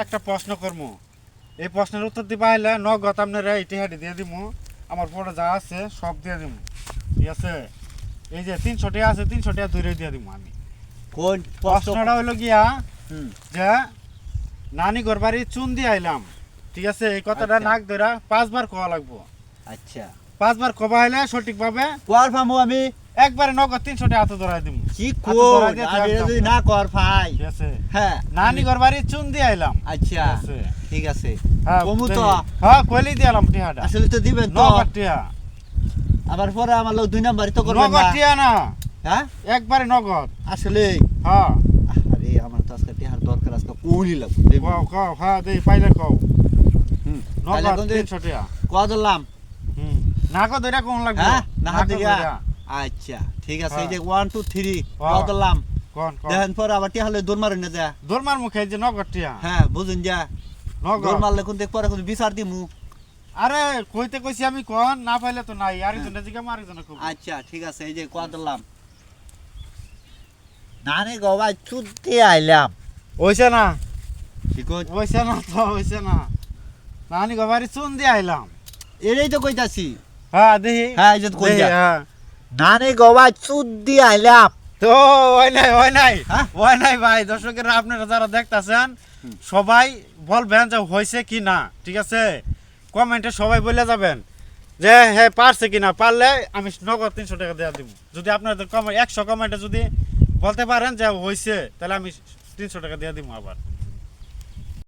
একটা প্রশ্ন করবো, এই প্রশ্নের উত্তর দিবা হলে নগদ আপনারা এইটি হাঁটি দিয়ে দিব, আমার ফটো যা আছে সব দিয়ে দিব, ঠিক আছে? এই যে 300 টাকা আছে, 300 টাকা ধরে দিয়ে দিব আমি। কোন প্রশ্নটা হইলো গিয়া হুম যে নানি ঘর বাড়ি চুন দিয়ে আইলাম, ঠিক আছে? এই কথাটা আচ্ছা। নাক ধরা 5 বার কওয়া লাগবো। আচ্ছা 5 বার কবা হইলে সঠিকভাবে কর ফামু আমি একবারে নগদ 300 টাকা হাতে ধরাই দিব। কি হাতে কোন ধরাই দিয়ে আমি থাকতাম যদি না। না কর ভাই ঠিক আছে? হ্যাঁ নানি ঘর বাড়ি চুন দিয়ে আইলাম। আচ্ছা ঠিক আছে? ঠিক আছে হ্যাঁ কমু তো হ্যাঁ কইলি দিলাম টিহাটা। আসলে তো দিবেন তো নগদ টিহা, আবার পরে আমার লোক 2 নাম্বারই তো করবেন নগদ না টিহা না, হ্যাঁ একবারে নগদ। আসলে হ্যাঁ আরে আমার তো আজকে টিহার দরকার আজকে কোনই লাগবে কও কও, হ্যাঁ দেই পাইলে কও। হুম নগদ তাহলে 300 টাকা। কত দিলাম হুম নাকো ধরে কোন লাগবে? হ্যাঁ না নাকো দিগা ধইরা। আচ্ছা ঠিক আছে এই হ্যাঁ। যে 1 2 3 হ্যাঁ। কত দিলাম কোন কোন দেখেন পরে আবার টিহা হলে দৌড় মারেন না যা দরমার মুখে যে নগদ টিহা। হ্যাঁ বুঝুন যা নগদ। দৌড় মারলে কোন দেখ পরে কোন বিচার দিমু আরে কইতে কইছি আমি কোন, না পাইলে তো নাই, আরেকজনে জিগা আরেকজনে কব। আচ্ছা ঠিক আছে এই যে কত দিলাম নানি গবাই চুদতে আইলাম হইছে না? ঠিক আছে হইছে না তো, হইছে না। নানি ঘর বাড়ি চুন দিয়ে আইলাম। এটাই তো কইতাছি হ্যাঁ দেখি। হ্যাঁ এই যে কই দেখি, যা হ্যাঁ। নানি গবাই চুদতে আইলাম তো হয় নাই, হয় নাই, হ্যাঁ? হয় নাই ভাই। দর্শকেরা আপনারা যারা দেখতাছেন সবাই বলবেন যে হয়েছে কি না, ঠিক আছে? কমেন্টে সবাই বলে যাবেন যে হ্যাঁ পারছে কিনা, পারলে আমি নগদ 300 টাকা দেওয়া দিব। যদি আপনাদের কমেন্ট 100 কমেন্টে যদি বলতে পারেন যে হয়েছে, তাহলে আমি 300 টাকা দিয়ে দিব আবার।